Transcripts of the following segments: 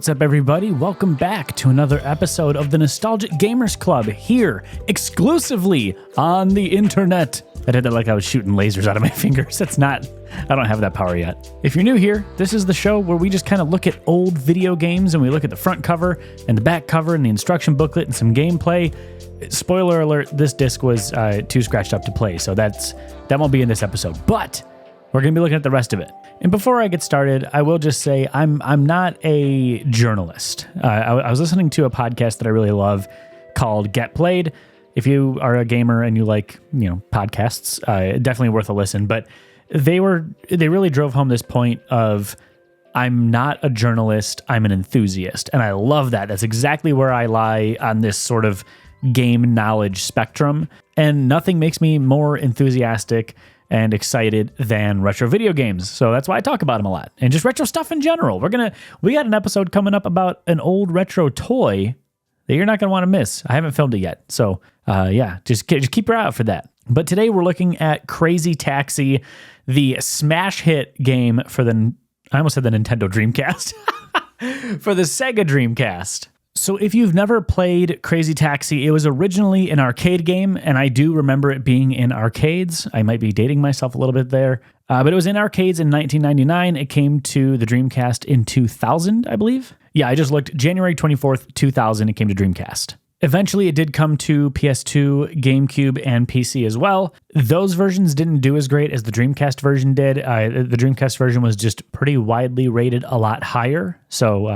What's up, everybody? Welcome back to another episode of the Nostalgic Gamers Club here, exclusively on the internet. I did that like I was shooting lasers out of my fingers. That's not, I don't have that power yet. If you're new here, this is the show where we just kind of look at old video games and we look at the front cover and the back cover and the instruction booklet and some gameplay. Spoiler alert, this disc was too scratched up to play, so that won't be in this episode, but we're going to be looking at the rest of it. And before I get started, I will just say I'm not a journalist. I was listening to a podcast that I really love called Get Played. If you are a gamer and you like, podcasts, definitely worth a listen. But they really drove home this point of I'm not a journalist, I'm an enthusiast. And I love that. That's exactly where I lie on this sort of game knowledge spectrum. And nothing makes me more enthusiastic and excited than retro video games. So that's why I talk about them a lot. And just retro stuff in general. We got an episode coming up about an old retro toy that you're not going to want to miss. I haven't filmed it yet. So just keep your eye out for that. But today we're looking at Crazy Taxi, the smash hit game for I almost said the Nintendo Dreamcast, for the Sega Dreamcast. So if you've never played Crazy Taxi, it was originally an arcade game, and I do remember it being in arcades. I might be dating myself a little bit there, but it was in arcades in 1999. It came to the Dreamcast in 2000, I believe. Yeah, I just looked. January 24th, 2000, it came to Dreamcast. Eventually, it did come to PS2, GameCube, and PC as well. Those versions didn't do as great as the Dreamcast version did. The Dreamcast version was just pretty widely rated a lot higher, so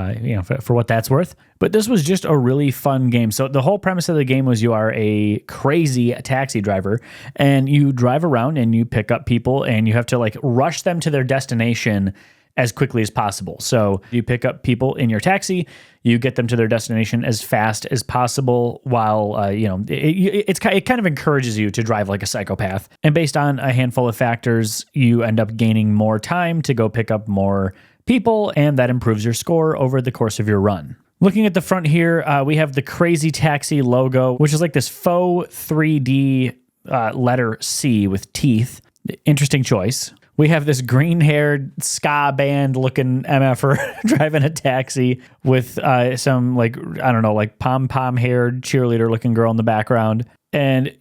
for what that's worth. But this was just a really fun game. So the whole premise of the game was you are a crazy taxi driver, and you drive around and you pick up people, and you have to rush them to their destination as quickly as possible. So you pick up people in your taxi, you get them to their destination as fast as possible while, it kind of encourages you to drive like a psychopath. And based on a handful of factors, you end up gaining more time to go pick up more people, and that improves your score over the course of your run. Looking at the front here, we have the Crazy Taxi logo, which is like this faux 3D letter C with teeth. Interesting choice. We have this green-haired ska band-looking MFer driving a taxi with some pom-pom-haired cheerleader-looking girl in the background. And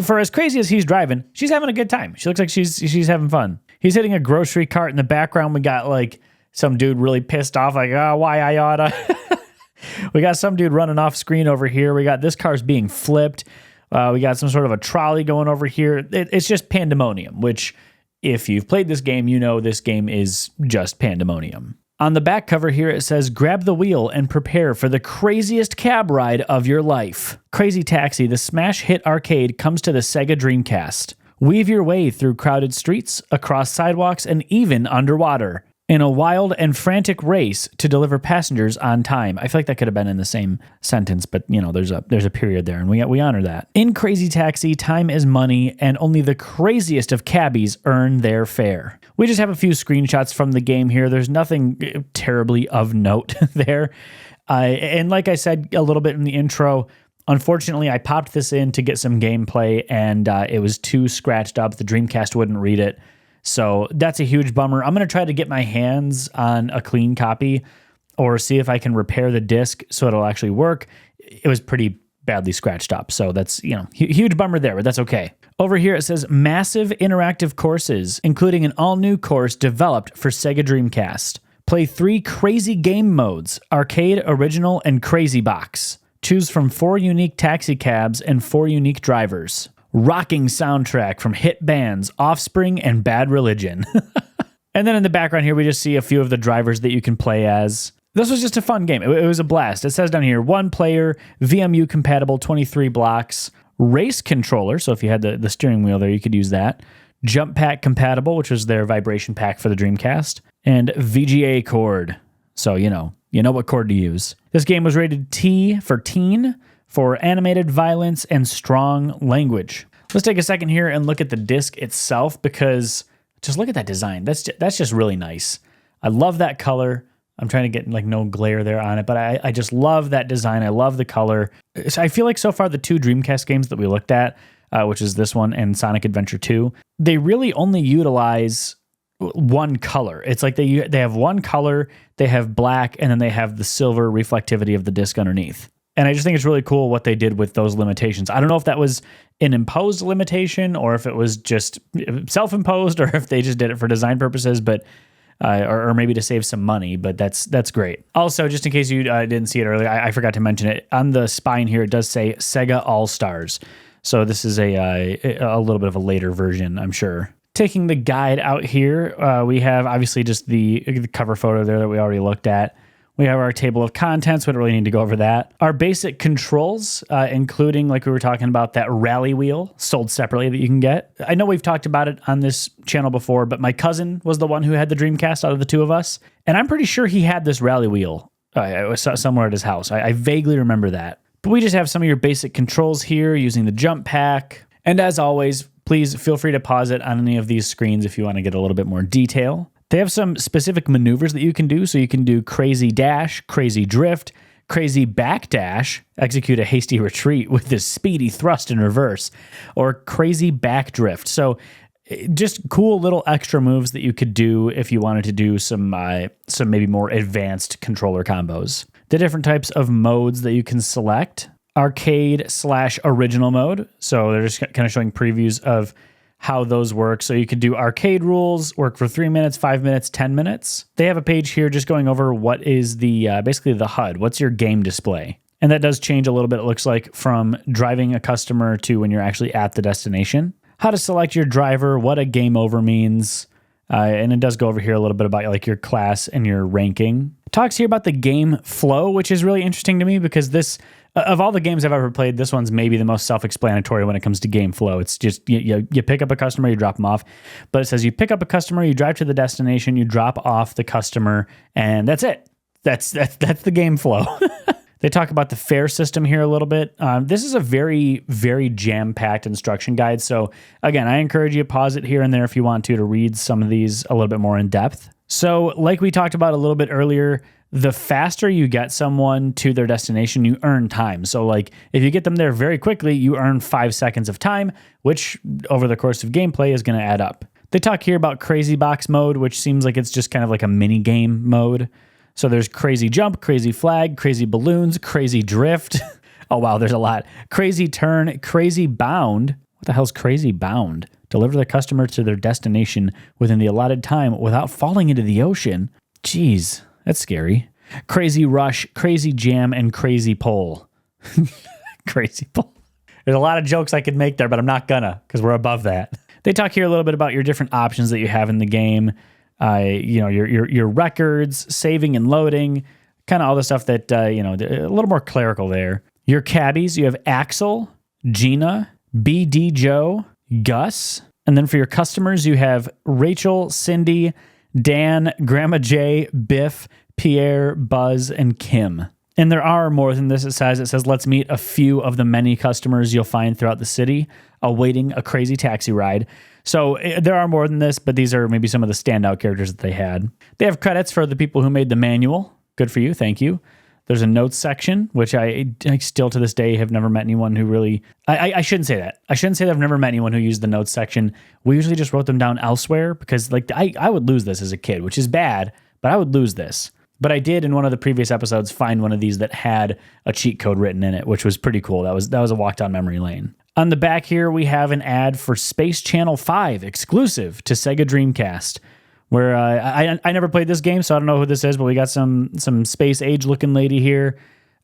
for as crazy as he's driving, she's having a good time. She looks like she's having fun. He's hitting a grocery cart in the background. We got some dude really pissed off, why I oughta. We got some dude running off screen over here. We got this car's being flipped. We got some sort of a trolley going over here. It's just pandemonium, which, if you've played this game, this game is just pandemonium. On the back cover here, it says, grab the wheel and prepare for the craziest cab ride of your life. Crazy Taxi, the smash hit arcade, comes to the Sega Dreamcast. Weave your way through crowded streets, across sidewalks, and even underwater, in a wild and frantic race to deliver passengers on time. I feel like that could have been in the same sentence, but there's a period there, and we honor that. In Crazy Taxi, time is money, and only the craziest of cabbies earn their fare. We just have a few screenshots from the game here. There's nothing terribly of note there. And like I said a little bit in the intro, unfortunately, I popped this in to get some gameplay, and it was too scratched up. The Dreamcast wouldn't read it. So that's a huge bummer. I'm going to try to get my hands on a clean copy or see if I can repair the disc so it'll actually work. It was pretty badly scratched up. So that's, huge bummer there, but that's okay. Over here it says massive interactive courses, including an all-new course developed for Sega Dreamcast. Play 3 crazy game modes: arcade, original, and crazy box. Choose from 4 unique taxi cabs and 4 unique drivers. Rocking soundtrack from hit bands Offspring and Bad Religion. And then in the background here, we just see a few of the drivers that you can play as. This was just a fun game. It was a blast. It says down here, 1 player, VMU compatible, 23 blocks, race controller. So if you had the steering wheel there, you could use that. Jump pack compatible, which was their vibration pack for the Dreamcast, and VGA cord. So you know what cord to use. This game was rated T for teen, for animated violence and strong language. Let's take a second here and look at the disc itself, because just look at that design. That's just really nice. I love that color. I'm trying to get no glare there on it, but I just love that design. I love the color. So I feel like so far the 2 Dreamcast games that we looked at, which is this one and Sonic Adventure 2, they really only utilize one color. It's like they have one color, they have black, and then they have the silver reflectivity of the disc underneath. And I just think it's really cool what they did with those limitations. I don't know if that was an imposed limitation or if it was just self-imposed or if they just did it for design purposes, but or maybe to save some money, but that's great. Also, just in case you didn't see it earlier, I forgot to mention it. On the spine here, it does say Sega All-Stars. So this is a little bit of a later version, I'm sure. Taking the guide out here, we have obviously just the cover photo there that we already looked at. We have our table of contents. We don't really need to go over that. Our basic controls, including, like we were talking about, that rally wheel sold separately that you can get. I know we've talked about it on this channel before, but my cousin was the one who had the Dreamcast out of the two of us. And I'm pretty sure he had this rally wheel somewhere at his house. I vaguely remember that. But we just have some of your basic controls here using the jump pack. And as always, please feel free to pause it on any of these screens if you want to get a little bit more detail. They have some specific maneuvers that you can do. So you can do crazy dash, crazy drift, crazy backdash, execute a hasty retreat with this speedy thrust in reverse, or crazy backdrift. So just cool little extra moves that you could do if you wanted to do some maybe more advanced controller combos. The different types of modes that you can select: arcade/original mode. So they're just kind of showing previews of how those work. So you could do arcade rules, work for 3 minutes, 5 minutes, 10 minutes. They have a page here just going over what is the basically the HUD. What's your game display? And that does change a little bit, it looks like, from driving a customer to when you're actually at the destination. How to select your driver, what a game over means. And it does go over here a little bit about like your class and your ranking. It talks here about the game flow, which is really interesting to me because this, of all the games I've ever played, this one's maybe the most self-explanatory when it comes to game flow. It's just you pick up a customer, you drop them off. But it says you pick up a customer, you drive to the destination, you drop off the customer, and that's it. That's the game flow. They talk about the fare system here a little bit. This is a very, very jam-packed instruction guide. So again, I encourage you to pause it here and there if you want to read some of these a little bit more in depth. So like we talked about a little bit earlier, the faster you get someone to their destination, you earn time. So like if you get them there very quickly, you earn 5 seconds of time, which over the course of gameplay is going to add up. They talk here about crazy box mode, which seems like it's just kind of like a mini game mode. So there's crazy jump, crazy flag, crazy balloons, crazy drift. Oh, wow, there's a lot. Crazy turn, crazy bound. What the hell's crazy bound? Deliver the customer to their destination within the allotted time without falling into the ocean. Jeez, that's scary. Crazy rush, crazy jam, and crazy pull. Crazy pull. There's a lot of jokes I could make there, but I'm not gonna because we're above that. They talk here a little bit about your different options that you have in the game. Your records, saving and loading, kind of all the stuff that, a little more clerical there. Your cabbies, you have Axel, Gina, BD Joe, Gus. And then for your customers, you have Rachel, Cindy, Dan, Grandma Jay, Biff, Pierre, Buzz, and Kim. And there are more than this. It says, let's meet a few of the many customers you'll find throughout the city awaiting a crazy taxi ride. So there are more than this, but these are maybe some of the standout characters that they had. They have credits for the people who made the manual. Good for you. Thank you. There's a notes section, which I still to this day have never met anyone who really... I shouldn't say that. I shouldn't say that I've never met anyone who used the notes section. We usually just wrote them down elsewhere because like I would lose this as a kid, which is bad, but I would lose this. But I did in one of the previous episodes find one of these that had a cheat code written in it, which was pretty cool. That was a walk down memory lane. On the back here, we have an ad for Space Channel 5, exclusive to Sega Dreamcast, where I never played this game, so I don't know who this is, but we got some space age looking lady here.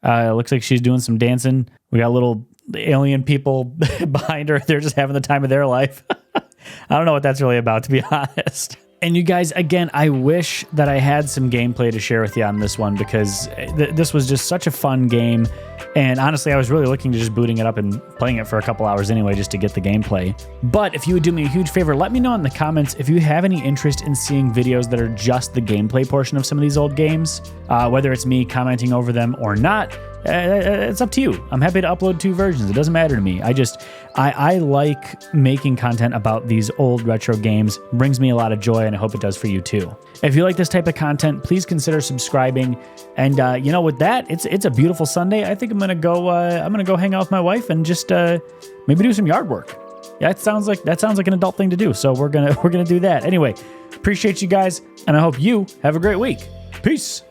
Looks like she's doing some dancing. We got little alien people behind her. They're just having the time of their life. I don't know what that's really about, to be honest. And you guys, again, I wish that I had some gameplay to share with you on this one because this was just such a fun game. And honestly, I was really looking to just booting it up and playing it for a couple hours anyway, just to get the gameplay. But if you would do me a huge favor, let me know in the comments if you have any interest in seeing videos that are just the gameplay portion of some of these old games, whether it's me commenting over them or not. It's up to you. I'm happy to upload 2 versions. It doesn't matter to me. I like making content about these old retro games. It brings me a lot of joy, and I hope it does for you too. If you like this type of content, please consider subscribing. And with that, it's a beautiful Sunday. I think I'm gonna go hang out with my wife and just maybe do some yard work. Yeah, that sounds like an adult thing to do. So we're gonna do that. Anyway, Appreciate you guys, and I hope you have a great week. Peace.